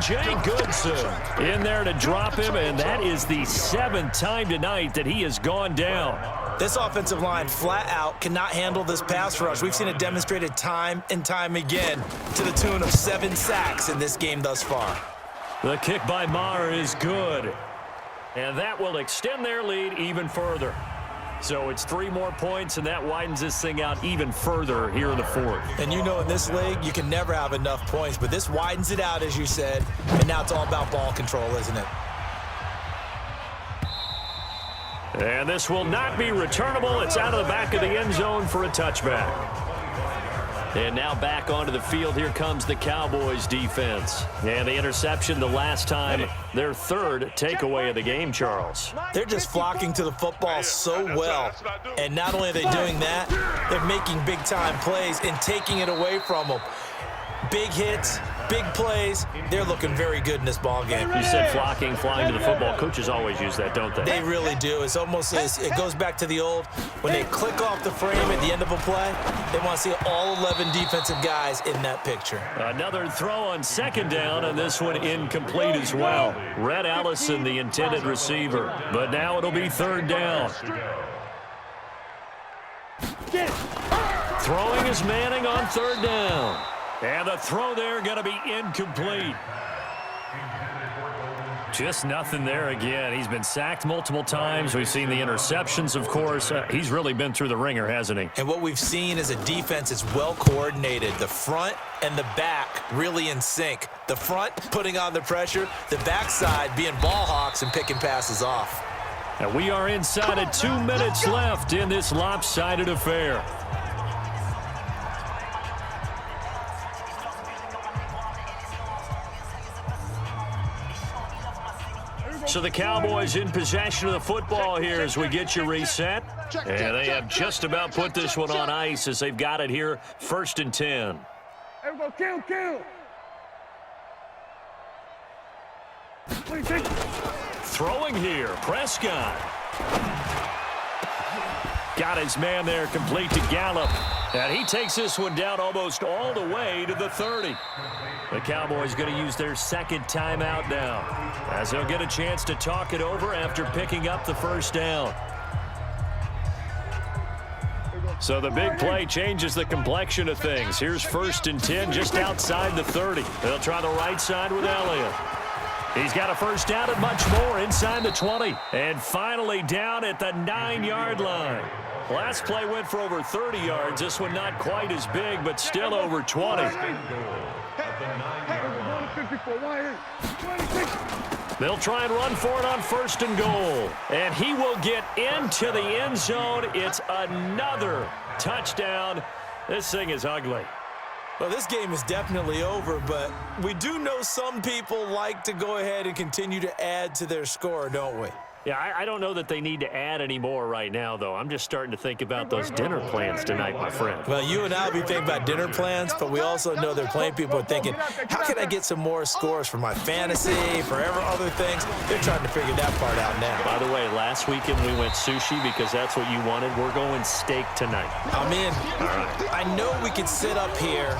Jay Goodson in there to drop him, and that is the 7th time tonight that he has gone down. This offensive line flat out cannot handle this pass rush. We've seen it demonstrated time and time again to the tune of 7 sacks in this game thus far. The kick by Maher is good, and that will extend their lead even further. So it's 3 more points, and that widens this thing out even further here in the 4th. And you know in this league, you can never have enough points, but this widens it out, as you said, and now it's all about ball control, isn't it? And this will not be returnable. It's out of the back of the end zone for a touchback. And now back onto the field. Here comes the Cowboys defense. And the interception the last time, their 3rd takeaway of the game, Charles. They're just flocking to the football so well. And not only are they doing that, they're making big-time plays and taking it away from them. Big hits, big plays. They're looking very good in this ball game. You said flocking, flying to the football. Coaches always use that, don't they? They really do. It's almost it goes back to the old, when they click off the frame at the end of a play, they want to see all 11 defensive guys in that picture. Another throw on 2nd down, and this one incomplete as well. Red Allison, the intended receiver. But now it'll be 3rd down. Throwing is Manning on 3rd down. And the throw there going to be incomplete. Just nothing there again. He's been sacked multiple times. We've seen the interceptions, of course. He's really been through the ringer, hasn't he? And what we've seen is a defense that's well coordinated. The front and the back really in sync. The front putting on the pressure, the backside being ball hawks and picking passes off. And we are inside of 2 minutes left in this lopsided affair. So the Cowboys in possession of the football here as we get you reset. And they have just about put this one on ice as they've got it here, 1st and 10. Kill. Throwing here, Prescott. Got his man there, complete to Gallup. And he takes this one down almost all the way to the 30. The Cowboys going to use their 2nd timeout now, as they'll get a chance to talk it over after picking up the 1st down. So the big play changes the complexion of things. Here's 1st and 10 just outside the 30. They'll try the right side with Elliott. He's got a 1st down and much more inside the 20. And finally down at the 9-yard line. Last play went for over 30 yards. This one not quite as big, but still over 20. They'll try and run for it on 1st and goal. And he will get into the end zone. It's another touchdown. This thing is ugly. Well, this game is definitely over, but we do know some people like to go ahead and continue to add to their score, don't we? Yeah, I don't know that they need to add any more right now, though. I'm just starting to think about those dinner plans tonight, my friend. Well, you and I will be thinking about dinner plans, but we also know there are plenty of people are thinking, how can I get some more scores for my fantasy, for other things? They're trying to figure that part out now. By the way, last weekend we went sushi because that's what you wanted. We're going steak tonight. I'm in. All right. I know we could sit up here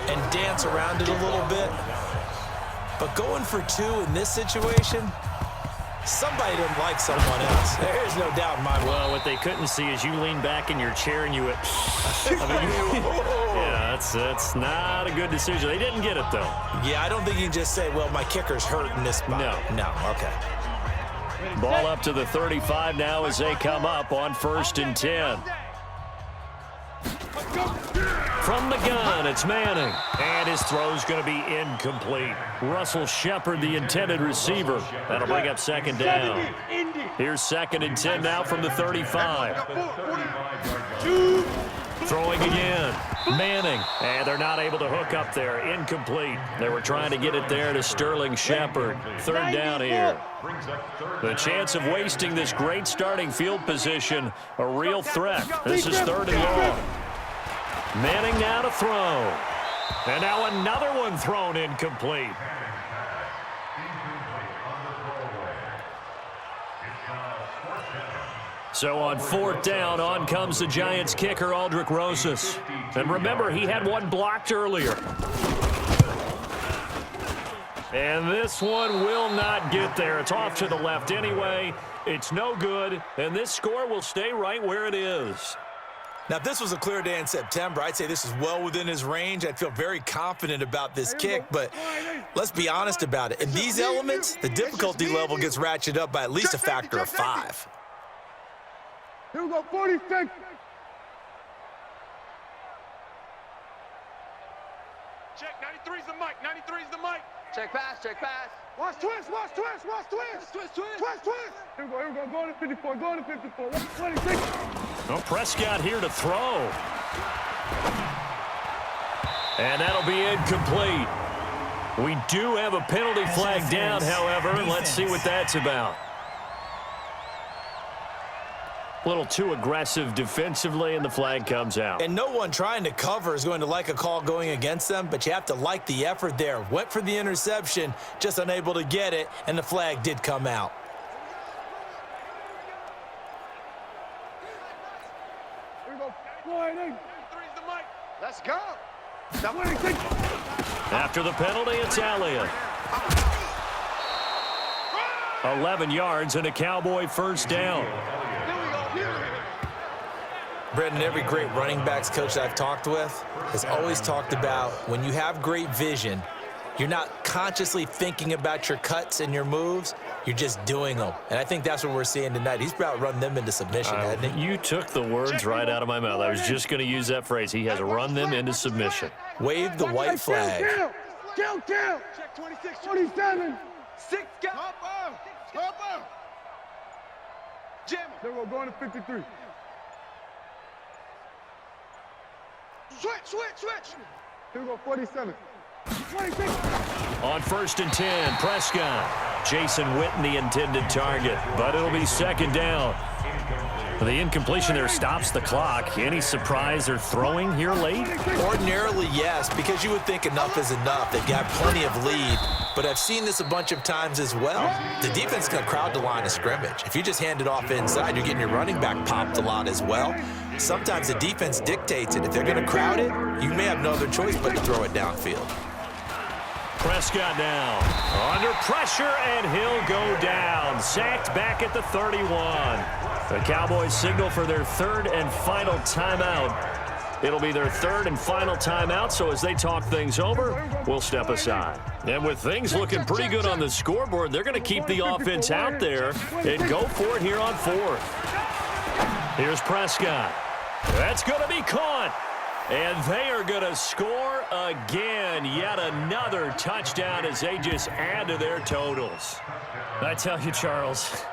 and dance around it a little bit, but going for 2 in this situation, somebody doesn't like someone else. There's no doubt in my mind. Well, what they couldn't see is you lean back in your chair and you went, yeah, that's not a good decision. They didn't get it, though. Yeah, I don't think you can just say, well, my kicker's hurt in this spot. No, okay. Ball up to the 35 now as they come up on 1st and 10. From the gun, it's Manning. And his throw's going to be incomplete. Russell Shepard, the intended receiver. That'll bring up 2nd down. Here's 2nd and 10 now from the 35. Throwing again. Manning. And they're not able to hook up there. Incomplete. They were trying to get it there to Sterling Shepard. 3rd down here. The chance of wasting this great starting field position, a real threat. This is 3rd and long. Manning now to throw. And now another one thrown incomplete. So on 4th down, on comes the Giants kicker, Aldrick Rosas. And remember, he had one blocked earlier. And this one will not get there. It's off to the left anyway. It's no good, and this score will stay right where it is. Now, if this was a clear day in September, I'd say this is well within his range. I'd feel very confident about this kick, but let's be honest about it. In these elements, the difficulty level gets ratcheted up by at least a factor of 5. Here we go, 46. Check, 93's the mic, 93's the mic. Check pass, check pass. Watch twist, watch twist, watch twist. Twist, twist. Twist, twist. Here we go, go to 54, go to 54. 26. Well, Prescott here to throw. And that'll be incomplete. We do have a penalty flag down, however, and let's see what that's about. A little too aggressive defensively, and the flag comes out. And no one trying to cover is going to like a call going against them, but you have to like the effort there. Went for the interception, just unable to get it, and the flag did come out. Here we go, 48. 93's the mic. Let's go. 26. After the penalty, it's Elliott. 11 yards and a Cowboy first down. Brendan, every great running backs coach that I've talked with has always talked about when you have great vision, you're not consciously thinking about your cuts and your moves, you're just doing them. And I think that's what we're seeing tonight. He's about run them into submission, hasn't he? You took the words right out of my mouth. I was just going to use that phrase. He has run them into submission. Wave the white flag. Kill. Check 26, 47. 6, go. Stop up. Jim. Here we go, going to 53. Switch. Here we go, 47. 26. On 1st and 10, Prescott. Jason Witten, the intended target, but it'll be second down. The incompletion there stops the clock. Any surprise they're throwing here late? Ordinarily, yes, because you would think enough is enough. They've got plenty of lead, but I've seen this a bunch of times as well. The defense is going to crowd the line of scrimmage. If you just hand it off inside, you're getting your running back popped a lot as well. Sometimes the defense dictates it. If they're going to crowd it, you may have no other choice but to throw it downfield. Prescott now under pressure, and he'll go down. Sacked back at the 31. The Cowboys signal for their third and final timeout. It'll be their third and final timeout, so as they talk things over, we'll step aside. And with things looking pretty good on the scoreboard, they're going to keep the offense out there and go for it here on 4th. Here's Prescott. That's going to be caught. And they are going to score again. Yet another touchdown as they just add to their totals. I tell you, Charles,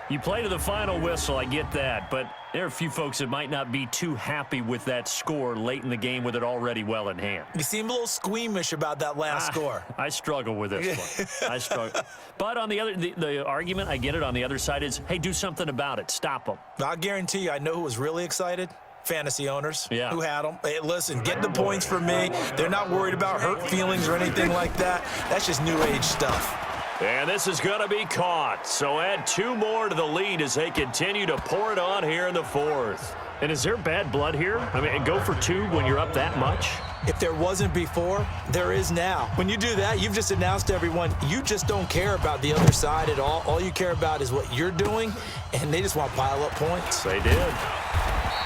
you play to the final whistle, I get that. But there are a few folks that might not be too happy with that score late in the game with it already well in hand. You seem a little squeamish about that last score. I struggle with this one. I struggle. But on the argument, I get it, on the other side is, hey, do something about it. Stop them. I'll guarantee you, I know who was really excited. Fantasy owners who had them. Hey, listen, get the points for me. They're not worried about hurt feelings or anything like that. That's just new age stuff. And this is going to be caught. So add 2 more to the lead as they continue to pour it on here in the 4th. And is there bad blood here? I mean, go for 2 when you're up that much? If there wasn't before, there is now. When you do that, you've just announced to everyone, you just don't care about the other side at all. All you care about is what you're doing, and they just want to pile up points. They did.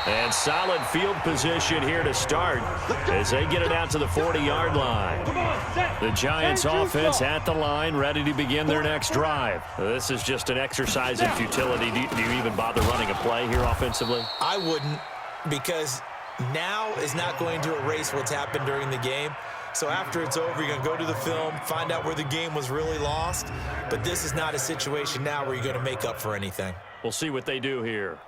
And solid field position here to start as they get it out to the 40-yard line. The Giants offense at the line, ready to begin their next drive. This is just an exercise in futility. Do you even bother running a play here offensively? I wouldn't, because now is not going to erase what's happened during the game. So after it's over, you're going to go to the film, find out where the game was really lost. But this is not a situation now where you're going to make up for anything. We'll see what they do here.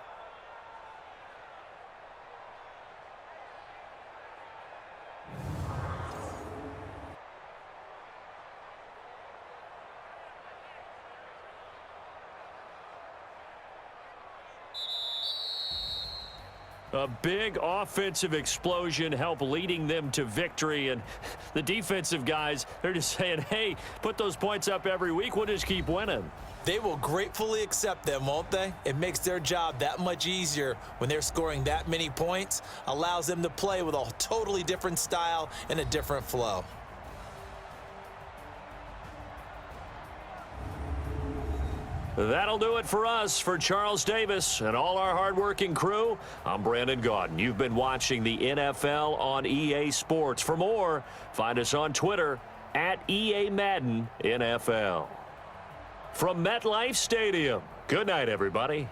A big offensive explosion helped leading them to victory. And the defensive guys, they're just saying, hey, put those points up every week. We'll just keep winning. They will gratefully accept them, won't they? It makes their job that much easier when they're scoring that many points. Allows them to play with a totally different style and a different flow. That'll do it for us. For Charles Davis and all our hardworking crew, I'm Brandon Gaudin. You've been watching the NFL on EA Sports. For more, find us on Twitter at EA Madden NFL. From MetLife Stadium, good night, everybody.